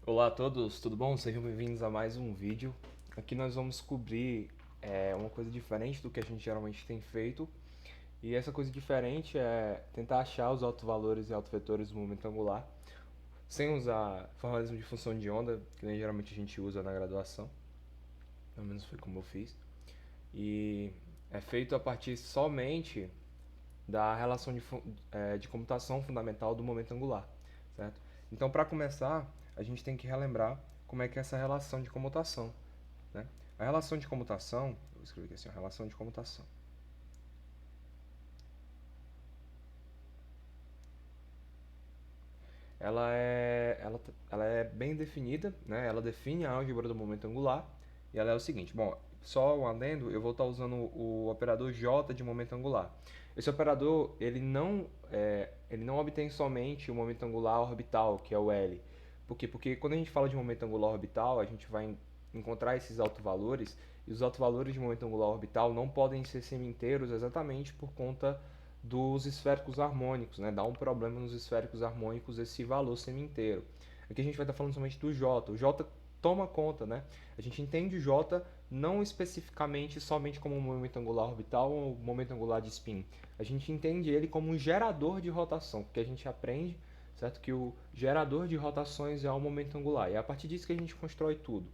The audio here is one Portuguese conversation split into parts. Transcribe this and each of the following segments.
Olá a todos, tudo bom? Sejam bem-vindos a mais um vídeo. Aqui nós vamos descobrir uma coisa diferente do que a gente geralmente tem feito. E essa coisa diferente é tentar achar os autovalores e autovetores do momento angular sem usar formalismo de função de onda, que nem geralmente a gente usa na graduação. Pelo menos foi como eu fiz. E é feito a partir somente da relação de comutação fundamental do momento angular, certo? Então, para começar, a gente tem que relembrar como é que é essa relação de comutação, né? A relação de comutação, vou escrever aqui assim, a relação de comutação. Ela é bem definida, né? Ela define a álgebra do momento angular e ela é o seguinte, bom, só um adendo, eu vou estar usando o operador J de momento angular. Esse operador, ele não obtém somente o momento angular orbital, que é o L. Por quê? Porque quando a gente fala de momento angular orbital, a gente vai encontrar esses autovalores, e os autovalores de momento angular orbital não podem ser semi-inteiros exatamente por conta dos esféricos harmônicos, né? Dá um problema nos esféricos harmônicos esse valor semi-inteiro. Aqui a gente vai estar falando somente do J. O J toma conta, né? A gente entende o J não especificamente somente como um momento angular orbital ou um momento angular de spin. A gente entende ele como um gerador de rotação, porque a gente aprende, certo, que o gerador de rotações é o momento angular. E é a partir disso que a gente constrói tudo.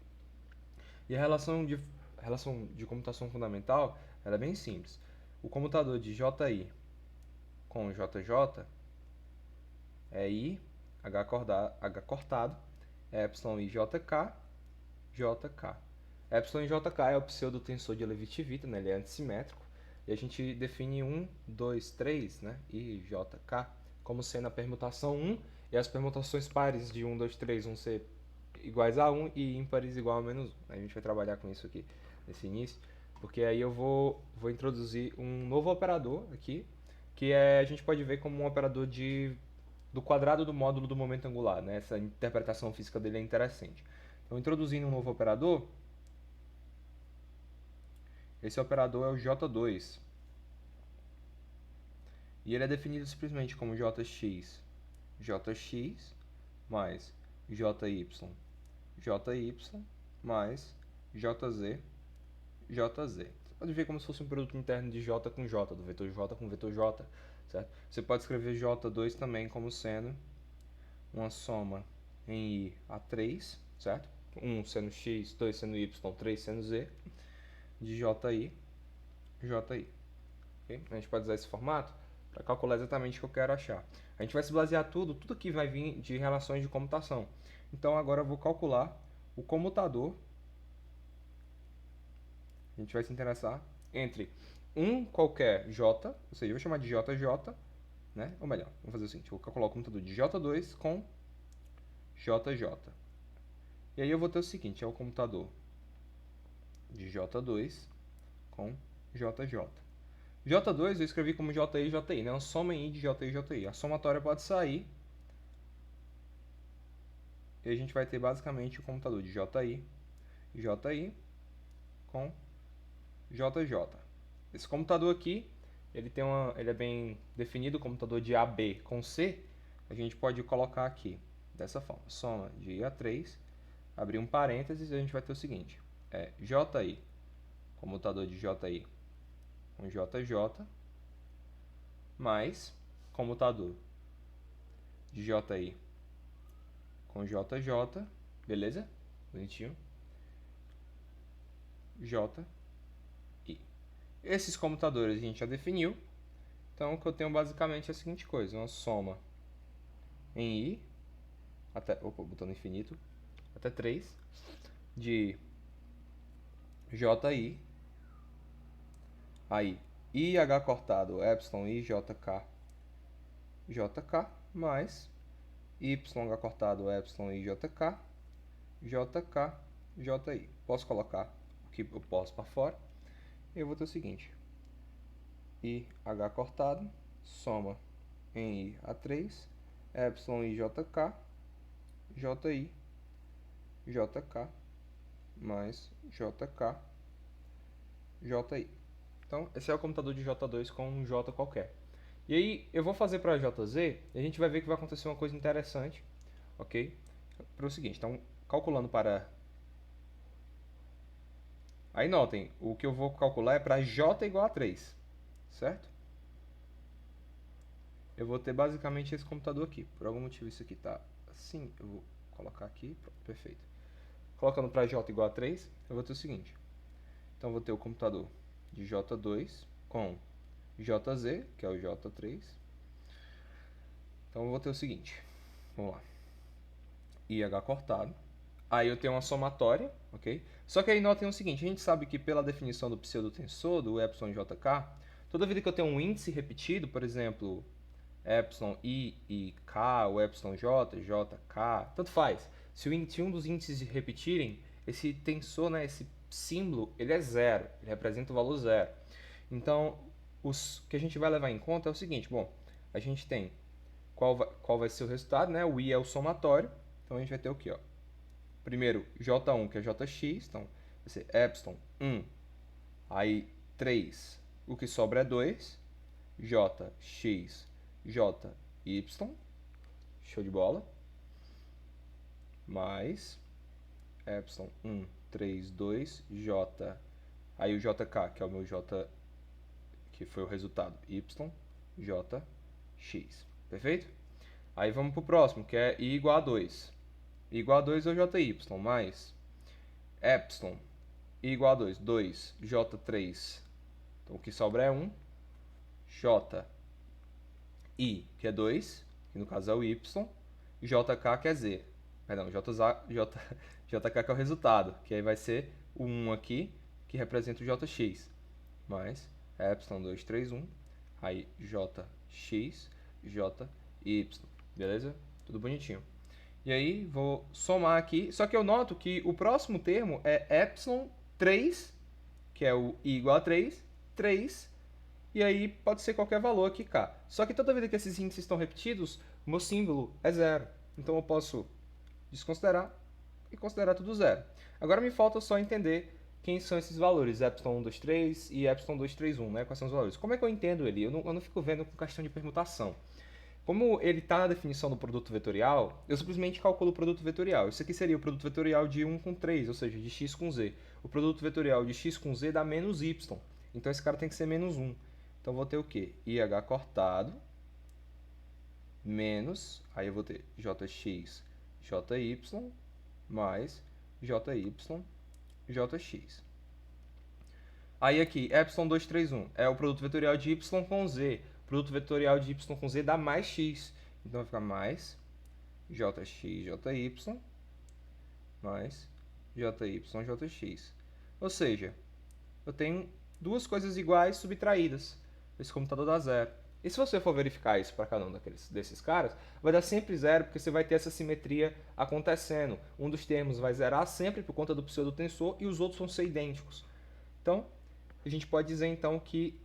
E a relação de comutação fundamental ela é bem simples. O comutador de JI com JJ é I, H cortado, é YI JK, JK. Epsilon JK é o pseudotensor de Levi-Civita, né? Ele é antissimétrico. E a gente define 1, 2, 3, né? E JK como sendo a permutação 1 e as permutações pares de 1, 2, 3 vão ser iguais a 1 e ímpares igual a menos 1. A gente vai trabalhar com isso aqui nesse início, porque aí eu vou introduzir um novo operador aqui, que a gente pode ver como um operador do quadrado do módulo do momento angular, né? Essa interpretação física dele é interessante. Então, introduzindo um novo operador, esse operador é o J2. E ele é definido simplesmente como Jx mais JY mais JZ. Você pode ver como se fosse um produto interno de J com J, do vetor J com vetor J, certo? Você pode escrever J2 também como sendo uma soma em I a 3, certo? 1 sendo X, 2 sendo Y, 3 sendo Z, de JI. Okay? A gente pode usar esse formato para calcular exatamente o que eu quero achar. A gente vai se basear tudo aqui vai vir de relações de comutação. Então agora eu vou calcular o comutador. A gente vai se interessar entre um qualquer J, ou seja, eu vou chamar de JJ, né? Ou melhor, vamos fazer o seguinte, eu vou calcular o comutador de J2 com JJ. E aí eu vou ter o seguinte, é o comutador de J2 com JJ. J2 eu escrevi como JI e JI, né? Uma soma em I de JI e JI. A somatória pode sair e a gente vai ter basicamente o comutador de JI com JJ. Esse computador aqui, ele é bem definido, o computador de AB com C, a gente pode colocar aqui dessa forma, soma de I a 3, abrir um parênteses e a gente vai ter o seguinte, JI, comutador de JI com JJ, mais comutador de JI com JJ, beleza? Bonitinho. JI. Esses comutadores a gente já definiu, então o que eu tenho basicamente é a seguinte coisa, uma soma em I, botando infinito, até 3, de JI, aí IH cortado, epsilon I JK, JK, mais YH cortado, epsilon I JK, JK, JI. Posso colocar o que eu posso para fora, e eu vou ter o seguinte, IH cortado, soma em I a 3, epsilon I JK, JI, JK, mais JK, JI. Então, esse é o computador de J2 com um J qualquer. E aí, eu vou fazer para JZ e a gente vai ver que vai acontecer uma coisa interessante, ok? para o seguinte, então, calculando para... Aí notem, o que eu vou calcular é para j igual a 3, certo? Eu vou ter basicamente esse computador aqui. Por algum motivo isso aqui está assim, eu vou colocar aqui, pronto, perfeito. Colocando para j igual a 3, eu vou ter o seguinte. Então, eu vou ter o computador de j2 com jz, que é o j3. Então, eu vou ter o seguinte. Vamos lá. IH cortado. Aí eu tenho uma somatória, ok? Só que aí notem o seguinte, a gente sabe que pela definição do pseudotensor, do epsilon-jk, toda vida que eu tenho um índice repetido, por exemplo, epsilon i e k, ou epsilon j, jk, tanto faz. Se um dos índices repetirem, esse tensor, né, esse símbolo, ele é zero, ele representa o valor zero. Então, o que a gente vai levar em conta é o seguinte, bom, a gente tem qual vai ser o resultado, né? O i é o somatório, então a gente vai ter o quê, ó? Primeiro, J1, que é JX, então vai ser epsilon 1, aí 3, o que sobra é 2, JX, JY, show de bola, mais epsilon 1, 3, 2, J, aí o JK, que é o meu J, que foi o resultado, Y, JX, perfeito? Aí vamos para o próximo, que é I igual a 2. I igual a 2 é o JY, mais epsilon I igual a 2, 2, J3. Então o que sobra é 1. J, I, que é 2, que no caso é o Y. JK, que é Z. Perdão, JK, que é o resultado, que aí vai ser o 1 aqui, que representa o JX. Mais epsilon 2, 3, 1. Aí JX, JY. Beleza? Tudo bonitinho. E aí, vou somar aqui. Só que eu noto que o próximo termo é epsilon 3, que é o i igual a 3, 3, e aí pode ser qualquer valor aqui, k. Só que toda vez que esses índices estão repetidos, o meu símbolo é zero. Então eu posso desconsiderar e considerar tudo zero. Agora me falta só entender quem são esses valores, epsilon 1, 2, 3 e epsilon 2, 3, 1, né? Quais são os valores? Como é que eu entendo ele? Eu não fico vendo com questão de permutação. Como ele está na definição do produto vetorial, eu simplesmente calculo o produto vetorial. Isso aqui seria o produto vetorial de 1 com 3, ou seja, de x com z. O produto vetorial de x com z dá menos y. Então esse cara tem que ser menos 1. Então eu vou ter o quê? IH cortado menos, aí eu vou ter jx, jy, mais jy, jx. Aí aqui, epsilon 2, 3, 1 é o produto vetorial de y com z. O produto vetorial de y com z dá mais x. Então vai ficar mais jx, jy, mais jy, jx. Ou seja, eu tenho duas coisas iguais subtraídas. Esse computador dá zero. E se você for verificar isso para cada um desses caras, vai dar sempre zero, porque você vai ter essa simetria acontecendo. Um dos termos vai zerar sempre por conta do pseudotensor e os outros vão ser idênticos. Então, a gente pode dizer então que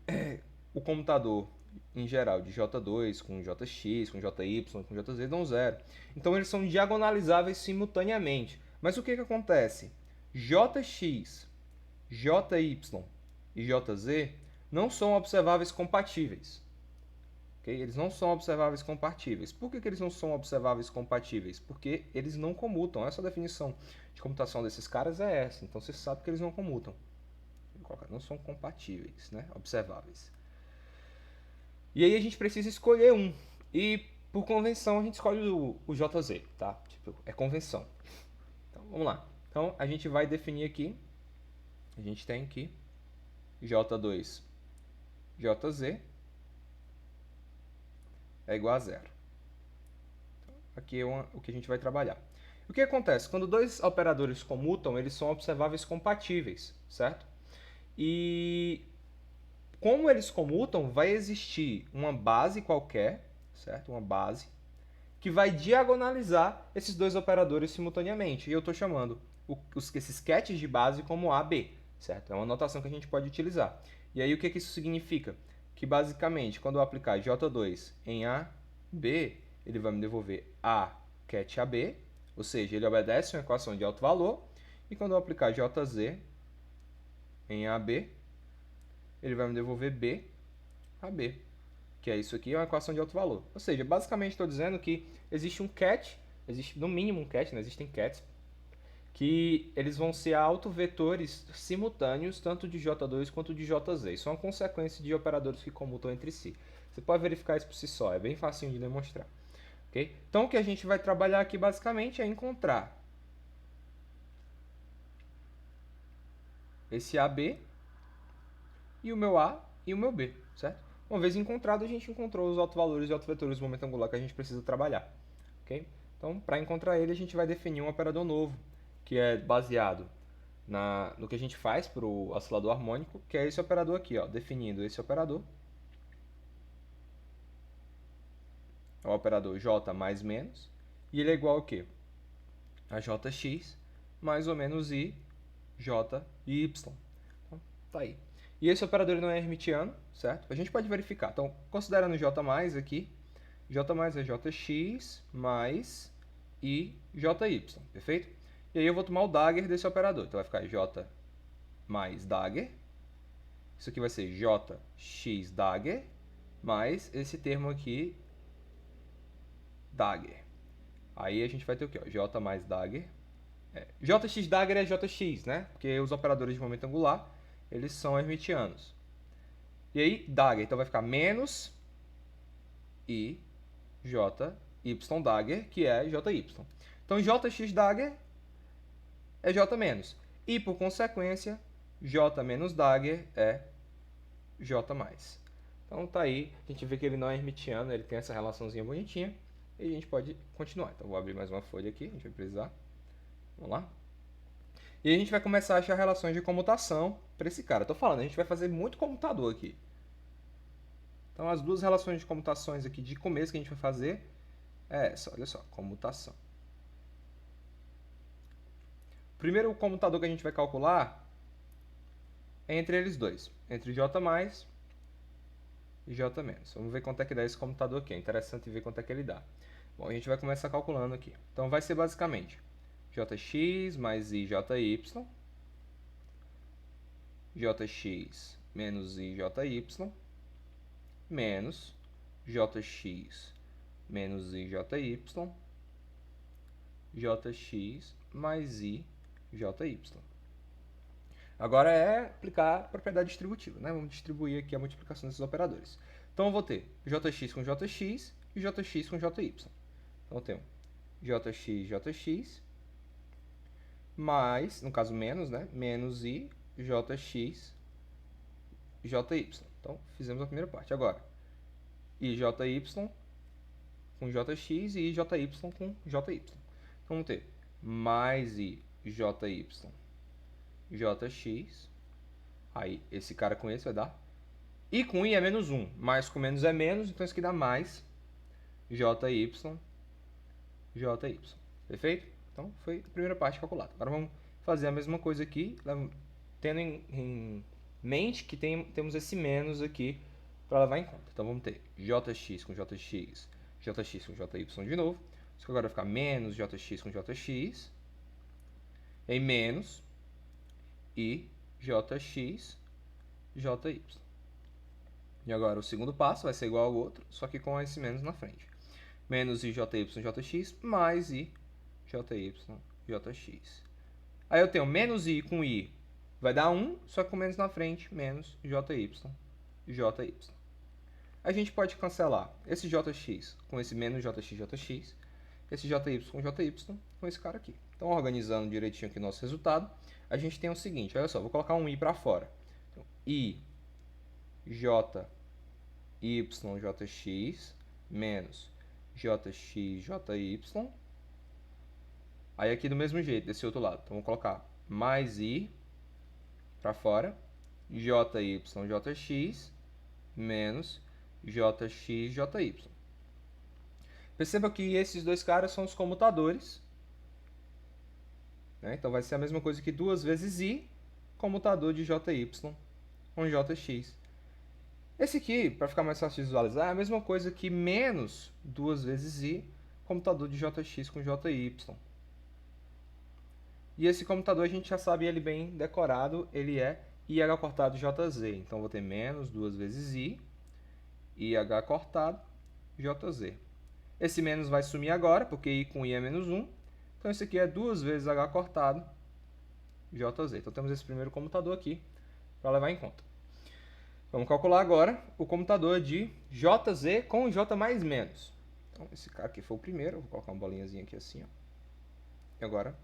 o computador em geral de J2 com Jx, com Jy, com Jz dão zero. Então eles são diagonalizáveis simultaneamente. Mas o que acontece? Jx, Jy e Jz não são observáveis compatíveis. Okay? Eles não são observáveis compatíveis. Por que eles não são observáveis compatíveis? Porque eles não comutam. Essa definição de comutação desses caras é essa. Então você sabe que eles não comutam. Não são compatíveis, né? Observáveis. E aí a gente precisa escolher um. E por convenção a gente escolhe o JZ, tá? Tipo, é convenção. Então vamos lá. Então a gente vai definir aqui. A gente tem aqui J2 JZ é igual a zero. Então, aqui é o que a gente vai trabalhar. O que acontece? Quando dois operadores comutam, eles são observáveis compatíveis, certo? E como eles comutam, vai existir uma base qualquer, certo? Uma base que vai diagonalizar esses dois operadores simultaneamente. E eu estou chamando esses sketches de base como AB, certo? É uma notação que a gente pode utilizar. E aí o que isso significa? Que basicamente, quando eu aplicar J2 em AB, ele vai me devolver A ket AB, ou seja, ele obedece uma equação de alto valor. E quando eu aplicar JZ em AB, ele vai me devolver B AB, que é isso aqui, é uma equação de alto valor. Ou seja, basicamente estou dizendo que existe um ket existe no mínimo um ket, né? Existem kets, que eles vão ser autovetores simultâneos, tanto de J2 quanto de JZ. Isso é uma consequência de operadores que comutam entre si. Você pode verificar isso por si só, é bem facinho de demonstrar. Okay? Então, o que a gente vai trabalhar aqui, basicamente, é encontrar esse AB e o meu A e o meu B, certo? Uma vez encontrado, a gente encontrou os autovalores e autovetores do momento angular que a gente precisa trabalhar. Okay? Então, para encontrar ele, a gente vai definir um operador novo, que é baseado no que a gente faz para o oscilador harmônico, que é esse operador aqui, ó, definindo esse operador. É o operador J mais menos, e ele é igual ao quê? A Jx mais ou menos I, J e Y. Então, tá aí. E esse operador não é hermitiano, certo? A gente pode verificar. Então, considerando J mais aqui, J mais é Jx mais I, Jy, perfeito? E aí eu vou tomar o dagger desse operador. Então vai ficar J mais dagger. Isso aqui vai ser Jx dagger mais esse termo aqui, dagger. Aí a gente vai ter o quê? J mais dagger. Jx dagger é Jx, né? Porque os operadores de momento angular, eles são hermitianos. E aí, dagger. Então vai ficar menos I, J, Y dagger, que é Jy. Então Jx dagger é J menos. E, por consequência, J menos dagger é J mais. Então tá aí, a gente vê que ele não é hermitiano, ele tem essa relaçãozinha bonitinha. E a gente pode continuar. Então vou abrir mais uma folha aqui, a gente vai precisar. Vamos lá. E a gente vai começar a achar relações de comutação para esse cara. Estou falando, a gente vai fazer muito comutador aqui. Então as duas relações de comutações aqui de começo que a gente vai fazer é essa, olha só, comutação. Primeiro, o comutador que a gente vai calcular é entre eles dois, entre J mais e J menos. Vamos ver quanto é que dá esse comutador aqui, é interessante ver quanto é que ele dá. Bom, a gente vai começar calculando aqui. Então vai ser basicamente Jx mais IJy, Jx menos IJy, menos Jx menos IJy, Jx mais IJy. Agora é aplicar a propriedade distributiva, né? Vamos distribuir aqui a multiplicação desses operadores. Então eu vou ter Jx com Jx e Jx com Jy. Então eu tenho Jx mais, no caso menos, né? Menos I, Jx, Jy. Então fizemos a primeira parte. Agora, IJy com Jx e IJy com Jy. Então vamos ter mais IJy, Jx, aí esse cara com esse vai dar, e com I é menos 1, mais com menos é menos, então isso aqui dá mais Jy, Jy, perfeito? Então foi a primeira parte calculada. Agora vamos fazer a mesma coisa aqui, tendo em mente que temos esse menos aqui para levar em conta. Então vamos ter Jx com Jx, Jx com Jy de novo, isso aqui agora vai ficar menos Jx com Jx, e aí menos I, Jx, Jy. E agora o segundo passo vai ser igual ao outro, só que com esse menos na frente. Menos I, Jy, Jx, mais I, Jy, Jx. Aí eu tenho menos I com I, vai dar 1, só que com menos na frente, menos Jy, Jy. A gente pode cancelar esse Jx com esse menos Jx, Jx, esse Jy com Jy, com esse cara aqui. Então, organizando direitinho aqui o nosso resultado, a gente tem o seguinte, olha só, vou colocar um I para fora. Então, I, J, Y, Jx, menos Jx, Jy. Aí aqui do mesmo jeito, desse outro lado. Então, vou colocar mais I para fora, Jy, Jx, menos Jx, Jy. Perceba que esses dois caras são os comutadores. Né? Então vai ser a mesma coisa que 2 vezes I, comutador de Jy com Jx. Esse aqui, para ficar mais fácil de visualizar, é a mesma coisa que menos 2 vezes I, comutador de Jx com Jy. E esse comutador a gente já sabe ele bem decorado, ele é IH cortado JZ. Então vou ter menos 2 vezes I, IH cortado JZ. Esse menos vai sumir agora, porque I com I é menos 1. Então, isso aqui é 2 vezes H cortado JZ. Então, temos esse primeiro comutador aqui para levar em conta. Vamos calcular agora o comutador de JZ com J mais menos. Então, esse cara aqui foi o primeiro. Eu vou colocar uma bolinhazinha aqui assim, ó. E agora,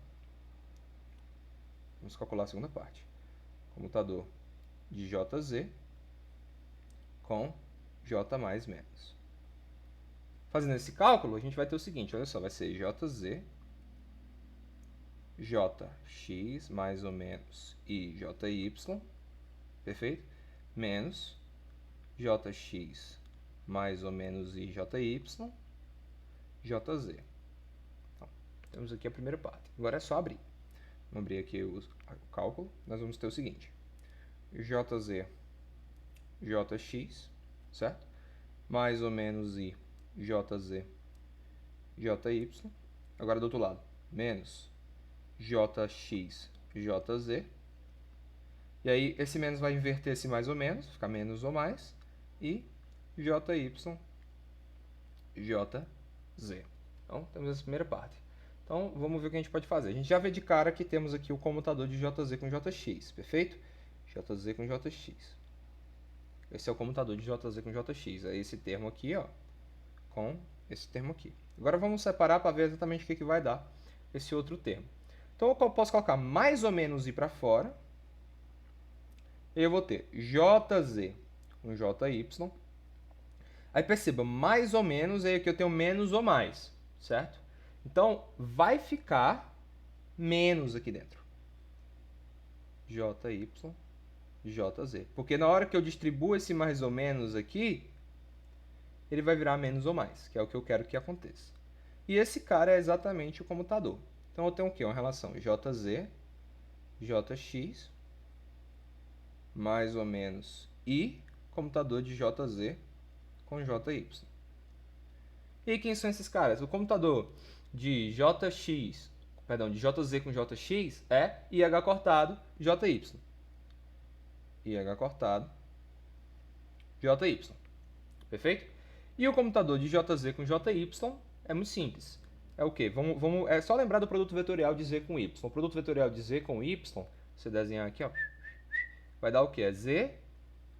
vamos calcular a segunda parte. Comutador de JZ com J mais menos. Fazendo esse cálculo, a gente vai ter o seguinte, olha só, vai ser JZ, JX mais ou menos e JY, perfeito? Menos JX mais ou menos e JY, JZ. Então, temos aqui a primeira parte. Agora é só abrir. Vamos abrir aqui o cálculo. Nós vamos ter o seguinte. JZ, JX, certo? Mais ou menos i JZ, JY. Agora do outro lado. Menos JX, JZ. E aí esse menos vai inverter esse mais ou menos, ficar menos ou mais. E JY, JZ. Então, temos essa primeira parte. Então, vamos ver o que a gente pode fazer. A gente já vê de cara que temos aqui o comutador de JZ com JX, perfeito? JZ com JX. Esse é o comutador de JZ com JX. É esse termo aqui, ó, com esse termo aqui. Agora vamos separar para ver exatamente o que vai dar esse outro termo. Então, eu posso colocar mais ou menos i para fora. E eu vou ter JZ com JY. Aí perceba, mais ou menos, aí aqui eu tenho menos ou mais, certo? Então, vai ficar menos aqui dentro. JY, JZ. Porque na hora que eu distribuo esse mais ou menos aqui, ele vai virar menos ou mais, que é o que eu quero que aconteça. E esse cara é exatamente o comutador. Então, eu tenho o quê? Uma relação JZ, JX, mais ou menos I, comutador de JZ com JY. E quem são esses caras? O comutador de JX, perdão, de JZ com JX é IH cortado JY. IH cortado JY. Perfeito? E o comutador de JZ com JY é muito simples. É o quê? É só lembrar do produto vetorial de Z com Y. O produto vetorial de Z com Y, você desenhar aqui, ó, vai dar o quê? É Z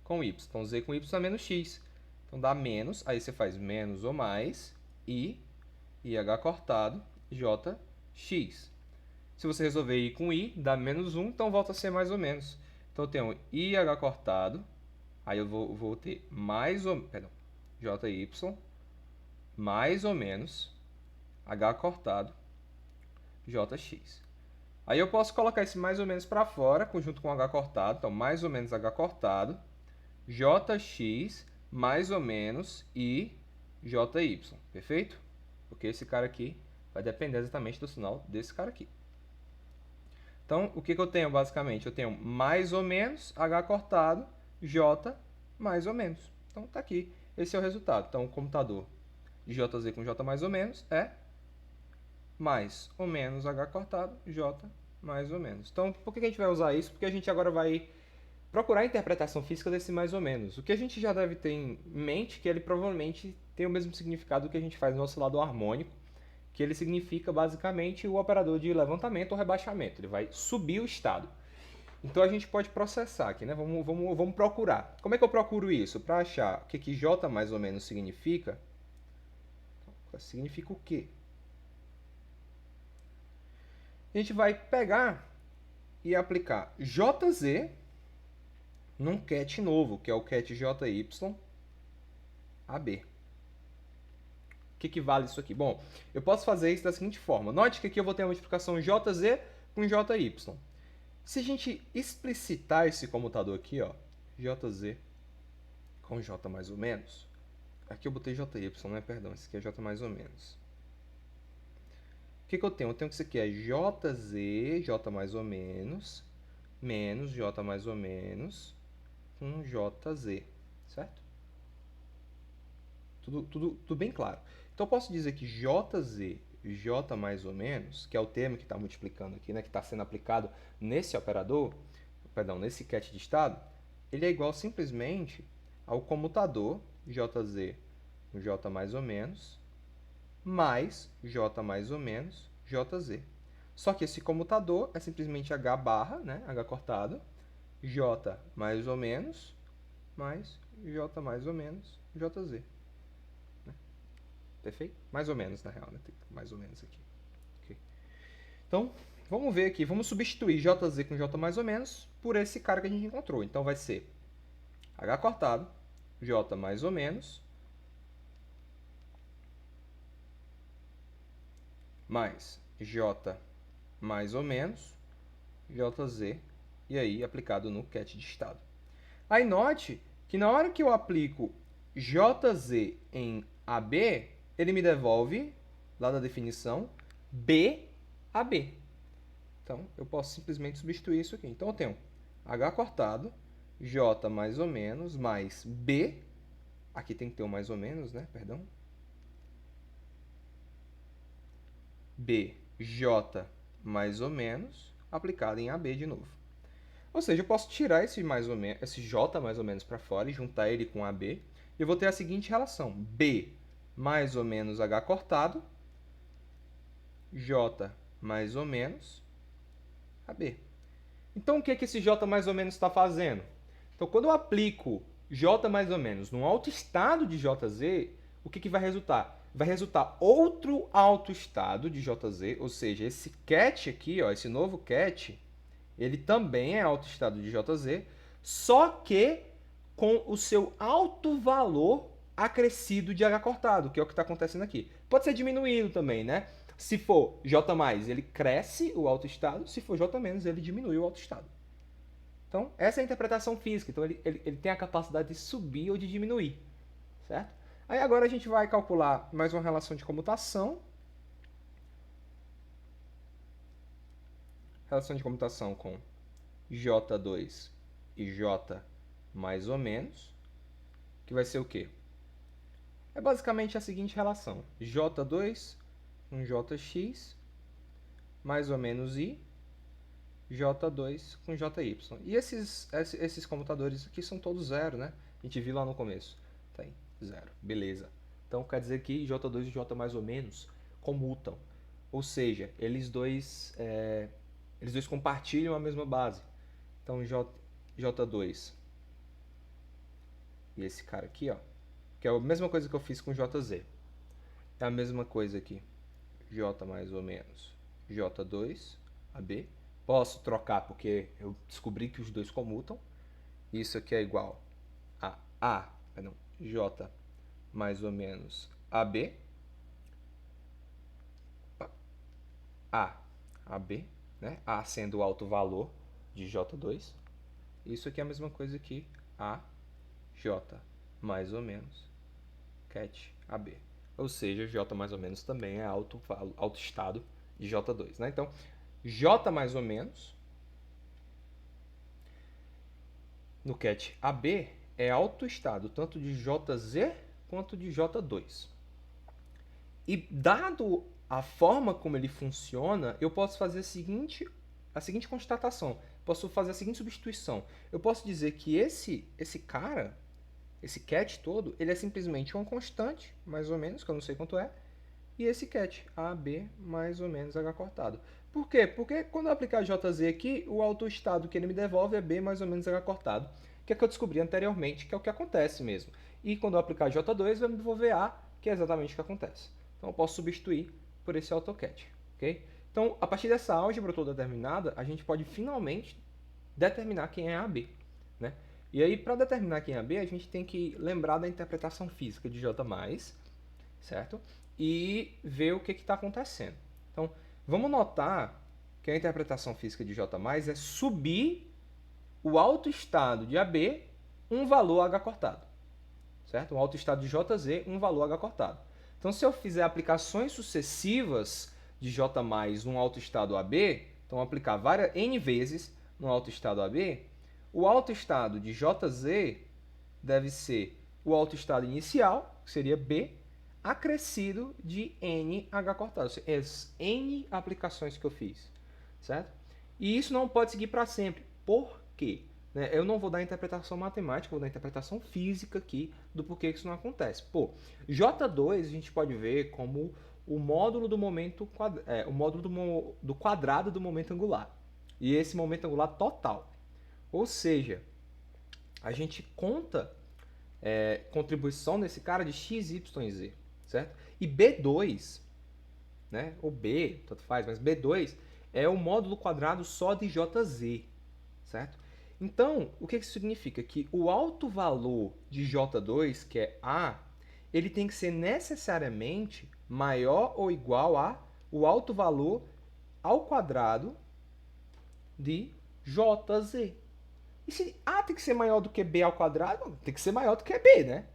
com Y. Então, Z com Y é menos X. Então, dá menos, aí você faz menos ou mais, IH cortado, JX. Se você resolver I com I, dá menos 1, então volta a ser mais ou menos. Então, eu tenho IH cortado, aí eu vou ter mais ou... Perdão, JY, mais ou menos, H cortado, JX. Aí eu posso colocar esse mais ou menos para fora, junto com H cortado. Então, mais ou menos H cortado, JX, mais ou menos, e JY. Perfeito? Porque esse cara aqui vai depender exatamente do sinal desse cara aqui. Então, o que eu tenho basicamente? Eu tenho mais ou menos, H cortado, J mais ou menos. Então, está aqui. Esse é o resultado. Então, o comutador de JZ com J mais ou menos é mais ou menos H cortado, J mais ou menos. Então, por que a gente vai usar isso? Porque a gente agora vai procurar a interpretação física desse mais ou menos. O que a gente já deve ter em mente é que ele provavelmente tem o mesmo significado que a gente faz no oscilador harmônico, que ele significa basicamente o operador de levantamento ou rebaixamento. Ele vai subir o estado. Então a gente pode processar aqui, né? Vamos procurar. Como é que eu procuro isso? Para achar o que J mais ou menos significa. Significa o quê? A gente vai pegar e aplicar JZ num ket novo, que é o ket JY AB. O que vale isso aqui? Bom, eu posso fazer isso da seguinte forma. Note que aqui eu vou ter a multiplicação JZ com JY. Se a gente explicitar esse comutador aqui, ó, JZ com J mais ou menos, aqui eu botei JY, né? Perdão, esse aqui é J mais ou menos. O que eu tenho? Eu tenho que isso aqui é JZ, J mais ou menos, menos J mais ou menos, com JZ, certo? Tudo bem claro. Então, eu posso dizer que JZ, J mais ou menos, que é o termo que está multiplicando aqui, né, que está sendo aplicado nesse operador, perdão, nesse ket de estado, ele é igual simplesmente ao comutador JZ com J mais ou menos, mais J mais ou menos JZ. Só que esse comutador é simplesmente H barra, né? H cortado, J mais ou menos, mais J mais ou menos JZ. Né? Perfeito? Mais ou menos, na real, né? Tem mais ou menos aqui. Okay. Então, vamos ver aqui. Vamos substituir JZ com J mais ou menos por esse cara que a gente encontrou. Então, vai ser H cortado, J mais ou menos, mais J mais ou menos, JZ, e aí aplicado no cat de estado. Aí note que na hora que eu aplico JZ em AB, ele me devolve, lá da definição, BAB. Então, eu posso simplesmente substituir isso aqui. Então, eu tenho H cortado, J mais ou menos, mais B, aqui tem que ter o mais ou menos, né? Perdão. BJ mais ou menos, aplicado em AB de novo. Ou seja, eu posso tirar esse J mais ou menos para fora e juntar ele com AB. E eu vou ter a seguinte relação. B mais ou menos H cortado, J mais ou menos AB. Então, o que esse J mais ou menos está fazendo? Então, quando eu aplico J mais ou menos num autoestado de JZ, o que vai resultar? Vai resultar outro autoestado de JZ, ou seja, esse cat aqui, ó, esse novo cat, ele também é autoestado de JZ, só que com o seu alto valor acrescido de H cortado, que é o que está acontecendo aqui. Pode ser diminuído também, né? Se for J+, ele cresce o autoestado, se for J-, ele diminui o autoestado. Então, essa é a interpretação física. Então, ele tem a capacidade de subir ou de diminuir, certo? Aí agora a gente vai calcular mais uma relação de comutação. Relação de comutação com J2 e J mais ou menos, que vai ser o quê? É basicamente a seguinte relação. J2 com Jx mais ou menos I, J2 com Jy. E esses comutadores aqui são todos zero, né? A gente viu lá no começo. Tá aí, zero. Beleza. Então, quer dizer que J2 e J mais ou menos comutam. Ou seja, eles dois compartilham a mesma base. Então, J2 e esse cara aqui, ó, que é a mesma coisa que eu fiz com JZ. É a mesma coisa aqui. J mais ou menos J2, AB. Posso trocar porque eu descobri que os dois comutam. Isso aqui é igual a J mais ou menos AB. AB, né? A sendo o alto valor de J2. Isso aqui é a mesma coisa que a J mais ou menos cat AB. Ou seja, J mais ou menos também é alto estado de J2. Né? Então, J mais ou menos no cat AB é alto estado tanto de JZ quanto de J2. E dado a forma como ele funciona, eu posso fazer a seguinte constatação. Posso fazer a seguinte substituição. Eu posso dizer que esse cara, esse cat todo, ele é simplesmente uma constante, mais ou menos, que eu não sei quanto é, e esse cat, AB mais ou menos H cortado. Por quê? Porque quando eu aplicar JZ aqui, o autoestado que ele me devolve é B mais ou menos H cortado, que é o que eu descobri anteriormente, que é o que acontece mesmo. E quando eu aplicar J2, vai me devolver A, que é exatamente o que acontece. Então eu posso substituir por esse AutoCAD, ok? Então, a partir dessa álgebra toda determinada, a gente pode finalmente determinar quem é AB, né? E aí, para determinar quem é AB, a gente tem que lembrar da interpretação física de J+, certo? E ver o que está acontecendo. Então, vamos notar que a interpretação física de J+, é subir o autoestado de AB um valor H cortado, certo? O autoestado de JZ, um valor H cortado. Então, se eu fizer aplicações sucessivas de J+ num autoestado AB, então aplicar N vezes no autoestado AB, o autoestado de JZ deve ser o autoestado inicial, que seria B, acrescido de N H cortado, ou seja, as N aplicações que eu fiz, certo? E isso não pode seguir para sempre. Por quê? Eu não vou dar interpretação matemática, vou dar interpretação física aqui do porquê que isso não acontece. Pô, J2 a gente pode ver como o módulo do momento, o módulo do quadrado do momento angular. E esse momento angular total. Ou seja, a gente conta contribuição nesse cara de x, y e z, certo? E B2, né? Ou B, tanto faz, mas B2 é o módulo quadrado só de JZ, certo? Então, o que isso significa? Que o alto valor de J2, que é A, ele tem que ser necessariamente maior ou igual a o alto valor ao quadrado de JZ. E se A tem que ser maior do que B ao quadrado, tem que ser maior do que B, né?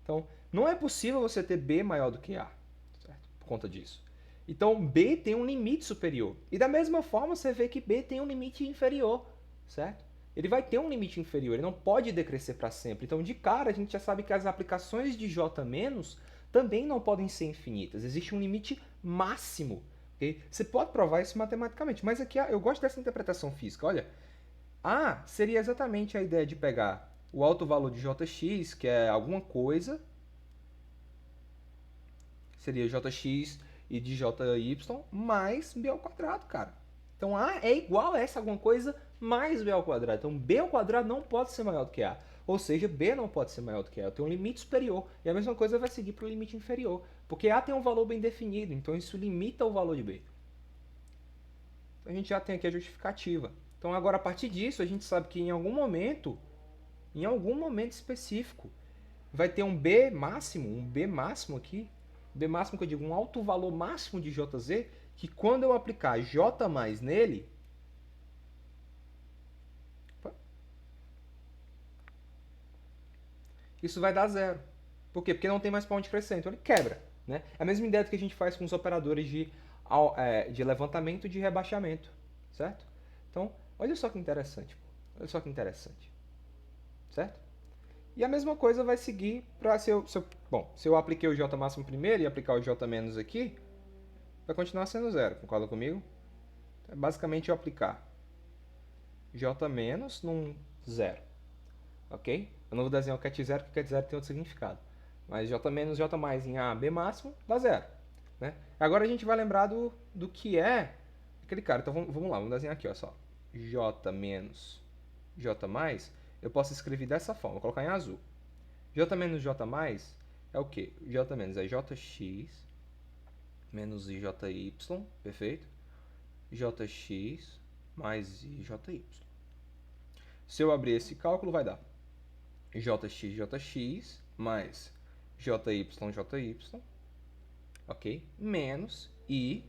Então, não é possível você ter B maior do que A, certo? Por conta disso. Então, B tem um limite superior. E da mesma forma, você vê que B tem um limite inferior, certo? Ele vai ter um limite inferior, ele não pode decrescer para sempre. Então, de cara, a gente já sabe que as aplicações de J- também não podem ser infinitas. Existe um limite máximo. Okay? Você pode provar isso matematicamente, mas aqui eu gosto dessa interpretação física. Olha, A seria exatamente a ideia de pegar o alto valor de Jx, que é alguma coisa, seria Jx e de Jy mais B ao quadrado, cara. Então A é igual a essa alguma coisa mais B ao quadrado. Então B ao quadrado não pode ser maior do que A. Ou seja, B não pode ser maior do que A. Tem um limite superior. E a mesma coisa vai seguir para o limite inferior. Porque A tem um valor bem definido, então isso limita o valor de B. Então a gente já tem aqui a justificativa. Então agora a partir disso a gente sabe que em algum momento específico, vai ter um B máximo aqui, B máximo que eu digo, um alto valor máximo de JZ, que quando eu aplicar J mais nele, isso vai dar zero. Por quê? Porque não tem mais para onde crescer, então ele quebra. Né? É a mesma ideia que a gente faz com os operadores de levantamento e de rebaixamento, certo? Então, olha só que interessante. Olha só que interessante. Certo? E a mesma coisa vai seguir para se eu apliquei o J máximo primeiro e aplicar o J menos aqui, vai continuar sendo zero. Concorda comigo? É basicamente eu aplicar J menos num zero. Ok? Eu não vou desenhar o cat zero, porque cat zero tem outro significado. Mas J menos J mais em A, B máximo, dá zero. Né? Agora a gente vai lembrar do que é aquele cara. Então vamos lá, vamos desenhar aqui, ó, só. J menos J mais, eu posso escrever dessa forma, vou colocar em azul. J menos J mais é o quê? J menos é Jx menos IJY, perfeito? Jx mais IJY. Se eu abrir esse cálculo, vai dar Jx mais JY, ok? Menos I,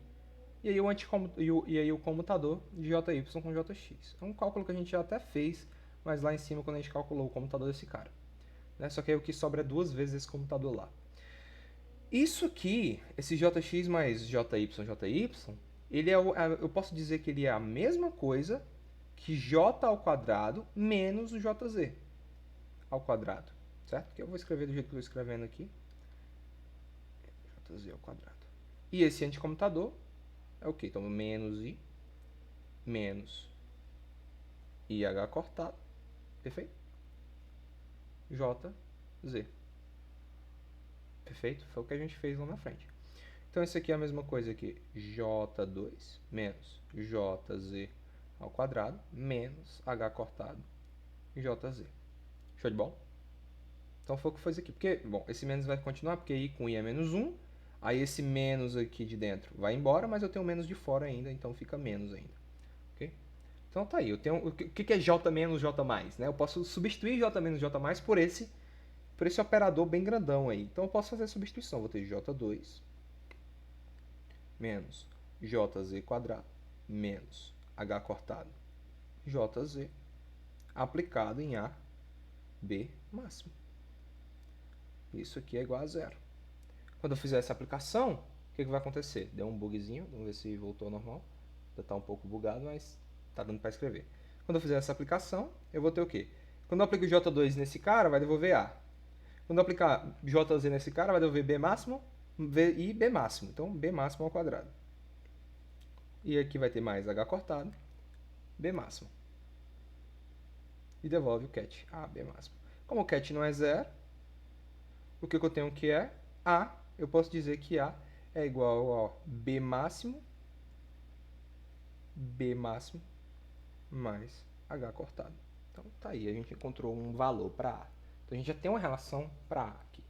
e aí o comutador de JY com JX. É um cálculo que a gente já até fez, mas lá em cima quando a gente calculou o comutador desse cara. Né? Só que aí o que sobra é duas vezes esse computador lá. Isso aqui, esse Jx mais JY, ele eu posso dizer que ele é a mesma coisa que J ao quadrado menos o Jz ao quadrado, certo? Que eu vou escrever do jeito que eu estou escrevendo aqui. Jz ao quadrado. E esse anticomputador é o quê? Então, menos I, menos IH cortado, perfeito? JZ. Perfeito? Foi o que a gente fez lá na frente. Então, isso aqui é a mesma coisa que J2 menos JZ ao quadrado menos H cortado JZ. Show de bola? Então, foi o que foi isso aqui. Porque, bom, esse menos vai continuar, porque I com I é menos 1. Aí, esse menos aqui de dentro vai embora, mas eu tenho menos de fora ainda, então fica menos ainda. Ok? Então, tá aí. Eu tenho, o que é J menos J mais? Né? Eu posso substituir J menos J mais por esse operador bem grandão aí. Então eu posso fazer a substituição. Vou ter J2 menos JZ quadrado menos H cortado JZ aplicado em A, B máximo. Isso aqui é igual a zero. Quando eu fizer essa aplicação, o que vai acontecer? Deu um bugzinho, vamos ver se voltou ao normal. Já está um pouco bugado, mas está dando para escrever. Quando eu fizer essa aplicação, eu vou ter o quê? Quando eu aplico J2 nesse cara, vai devolver A. Quando eu aplicar JZ nesse cara, vai devolver B máximo e B máximo. Então, B máximo ao quadrado. E aqui vai ter mais H cortado, B máximo. E devolve o cat, A, B máximo. Como o cat não é zero, o que eu tenho que é A, eu posso dizer que A é igual a B máximo mais H cortado. Então tá aí, a gente encontrou um valor para A. Então a gente já tem uma relação para A aqui.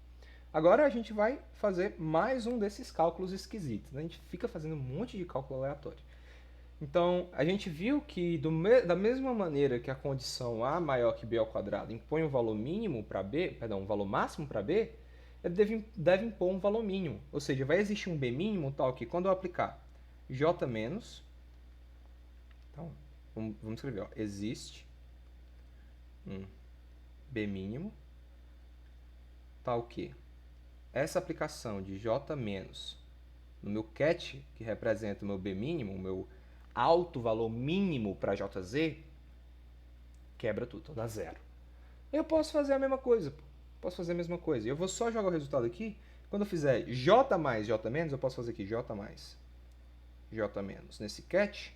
Agora a gente vai fazer mais um desses cálculos esquisitos, né? A gente fica fazendo um monte de cálculo aleatório. Então, a gente viu que da mesma maneira que a condição A maior que B ao quadrado impõe um valor mínimo para B, perdão, um valor máximo para B, ele deve impor um valor mínimo. Ou seja, vai existir um B mínimo tal que quando eu aplicar J menos, então, vamos escrever, ó, existe um B mínimo tal que essa aplicação de J menos no meu cat, que representa o meu B mínimo, o meu alto valor mínimo para JZ, quebra tudo, então dá zero. Eu posso fazer a mesma coisa, posso fazer a mesma coisa. Eu vou só jogar o resultado aqui. Quando eu fizer J mais J menos, eu posso fazer aqui J mais J menos nesse cat,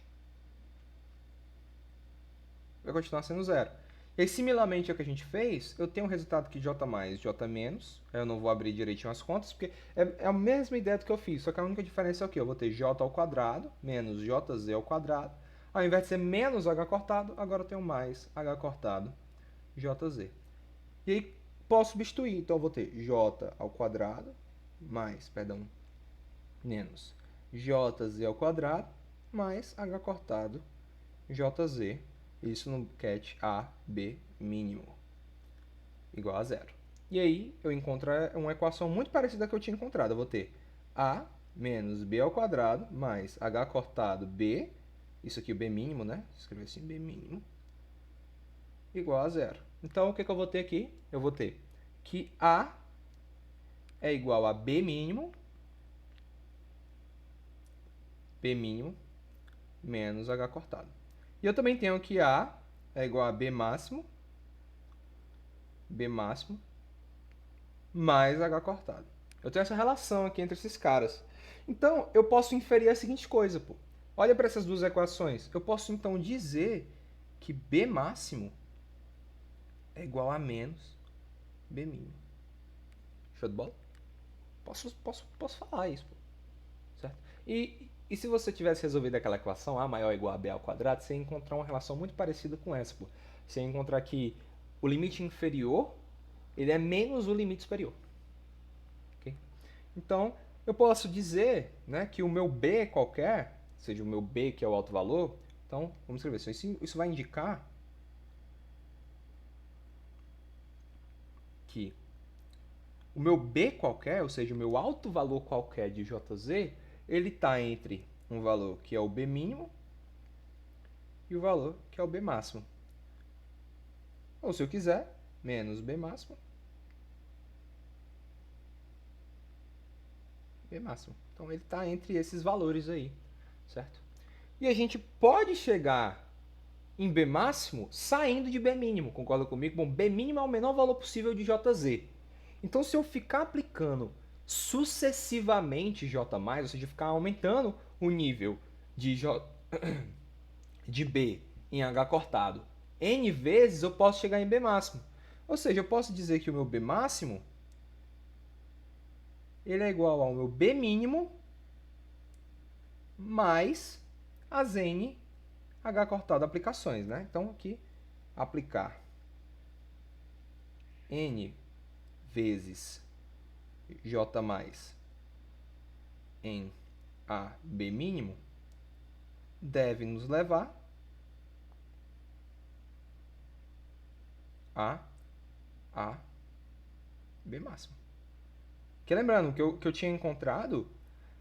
vai continuar sendo zero. E aí, similarmente ao que a gente fez, eu tenho um resultado que J mais J menos, eu não vou abrir direitinho as contas, porque é a mesma ideia do que eu fiz, só que a única diferença é o quê? Eu vou ter J ao quadrado menos JZ ao quadrado. Ao invés de ser menos H cortado, agora eu tenho mais H cortado JZ. E aí, posso substituir, então eu vou ter J ao quadrado mais, perdão, menos JZ ao quadrado mais H cortado JZ. Isso no cat A, B mínimo igual a zero. E aí eu encontro uma equação muito parecida que eu tinha encontrado. Eu vou ter A menos B ao quadrado mais H cortado B, isso aqui é o B mínimo, né? Escrever assim, B mínimo, igual a zero. Então, o que eu vou ter aqui? Eu vou ter que A é igual a B mínimo menos H cortado. E eu também tenho que A é igual a B máximo mais H cortado. Eu tenho essa relação aqui entre esses caras. Então, eu posso inferir a seguinte coisa, pô. Olha para essas duas equações. Eu posso, então, dizer que B máximo é igual a menos B mínimo. Show de bola? Posso falar isso, pô. Certo? E se você tivesse resolvido aquela equação A maior ou igual a B ao quadrado, você ia encontrar uma relação muito parecida com essa, pô. Você ia encontrar que o limite inferior ele é menos o limite superior. Okay? Então, eu posso dizer, né, que o meu B qualquer, seja o meu B que é o alto valor, então, vamos escrever assim, isso vai indicar que o meu B qualquer, ou seja, o meu alto valor qualquer de JZ, ele está entre um valor que é o B mínimo e o valor que é o B máximo. Ou se eu quiser, menos B máximo, B máximo. Então ele está entre esses valores aí, certo? E a gente pode chegar em B máximo saindo de B mínimo, concorda comigo? Bom, B mínimo é o menor valor possível de JZ. Então se eu ficar aplicando sucessivamente J+, ou seja, ficar aumentando o nível de B em H cortado N vezes, eu posso chegar em B máximo. Ou seja, eu posso dizer que o meu B máximo ele é igual ao meu B mínimo mais as N H cortado aplicações, né? Então, aqui, aplicar N vezes J mais em A B mínimo deve nos levar a B máximo. Que lembrando, que eu tinha encontrado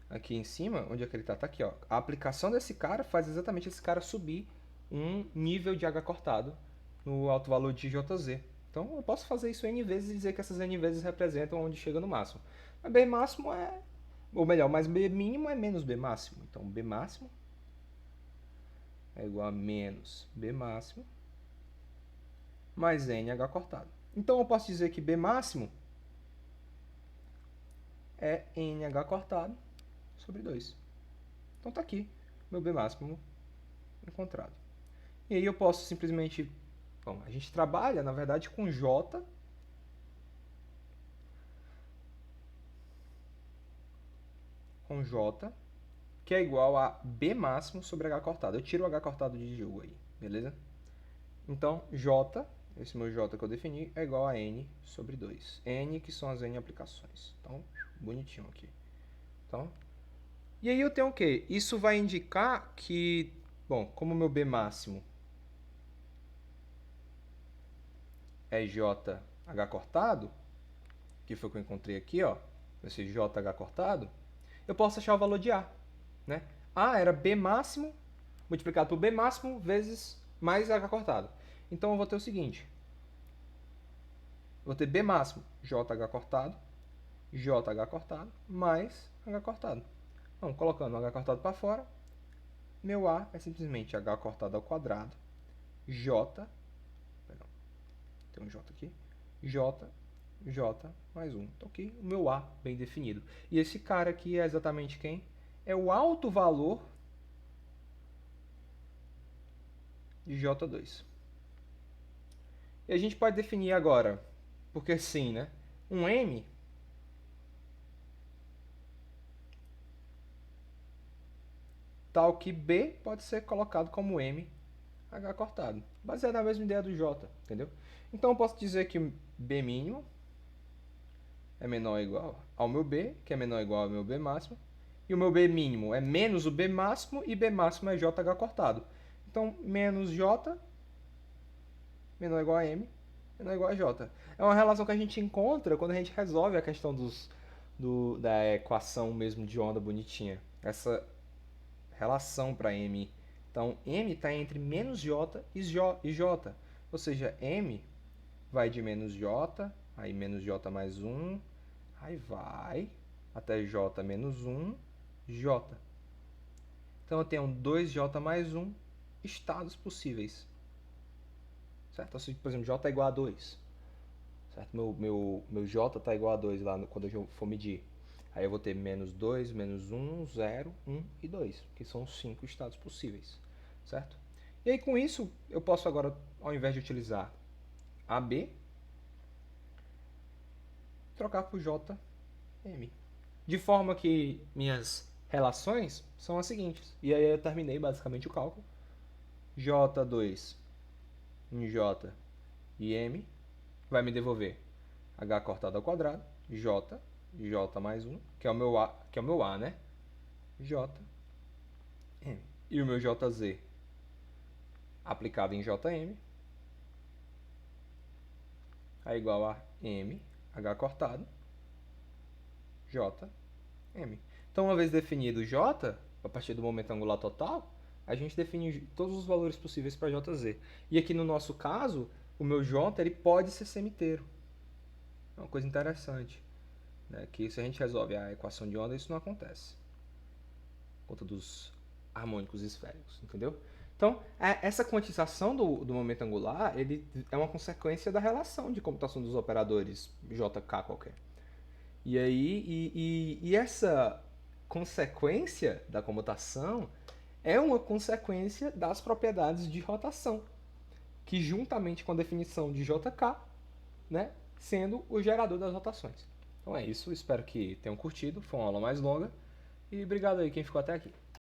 aqui em cima, onde é que ele está? Tá aqui, ó. A aplicação desse cara faz exatamente esse cara subir um nível de H cortado no alto valor de JZ. Então eu posso fazer isso N vezes e dizer que essas N vezes representam onde chega no máximo. Mas B máximo é... Ou melhor, mas B mínimo é menos B máximo. Então B máximo é igual a menos B máximo mais NH cortado. Então eu posso dizer que B máximo é NH cortado sobre 2. Então tá aqui meu B máximo encontrado. E aí eu posso simplesmente... Bom, a gente trabalha, na verdade, com J com J, que é igual a B máximo sobre H cortado. Eu tiro o H cortado de jogo aí, beleza? Então, J, esse meu J que eu defini, é igual a N sobre 2. N, que são as N aplicações. Então, bonitinho aqui. Então, e aí eu tenho o quê? Isso vai indicar que, bom, como o meu B máximo é JH cortado, que foi o que eu encontrei aqui, ó, esse JH cortado, eu posso achar o valor de A, né? A era B máximo multiplicado por B máximo vezes mais H cortado. Então eu vou ter o seguinte, vou ter B máximo, JH cortado, JH cortado, mais H cortado. Então, colocando H cortado para fora, meu A é simplesmente H cortado ao quadrado, J, perdão, tem um J aqui, J mais 1. Então aqui o meu A bem definido. E esse cara aqui é exatamente quem? É o alto valor de J2. E a gente pode definir agora, porque sim, né? Um M tal que B pode ser colocado como M H cortado, baseado na mesma ideia do J, entendeu? Então eu posso dizer que B mínimo é menor ou igual ao meu B, que é menor ou igual ao meu B máximo, e o meu B mínimo é menos o B máximo, e B máximo é JH cortado. Então, menos J, menor ou igual a M, menor ou igual a J. É uma relação que a gente encontra quando a gente resolve a questão da equação mesmo de onda bonitinha. Essa relação para M. Então, M está entre menos J e J. Ou seja, M vai de menos J, aí menos J mais 1, aí vai até J menos 1, J. Então eu tenho 2J mais 1 estados possíveis. Certo? Assim, por exemplo, J é igual a 2. Certo? Meu J está igual a 2 lá quando eu for medir. Aí eu vou ter menos 2, menos 1, 0, 1 e 2, que são os 5 estados possíveis. Certo? E aí com isso, eu posso agora, ao invés de utilizar AB, trocar por JM. De forma que minhas relações são as seguintes. E aí eu terminei basicamente o cálculo. J2 em J e M vai me devolver H cortado ao quadrado, J mais 1, que é o meu A, né? J, M. E o meu JZ aplicado em JM é igual a M, H cortado, J, M. Então, uma vez definido J, a partir do momento angular total, a gente define todos os valores possíveis para JZ. E aqui no nosso caso, o meu J ele pode ser semiteiro. É uma coisa interessante, né? Que se a gente resolve a equação de onda, isso não acontece. Por conta dos harmônicos esféricos, entendeu? Então, essa quantização do momento angular, ele é uma consequência da relação de comutação dos operadores JK qualquer. E aí, essa consequência da comutação é uma consequência das propriedades de rotação, que juntamente com a definição de JK, né, sendo o gerador das rotações. Então é isso, espero que tenham curtido, foi uma aula mais longa, e obrigado aí quem ficou até aqui.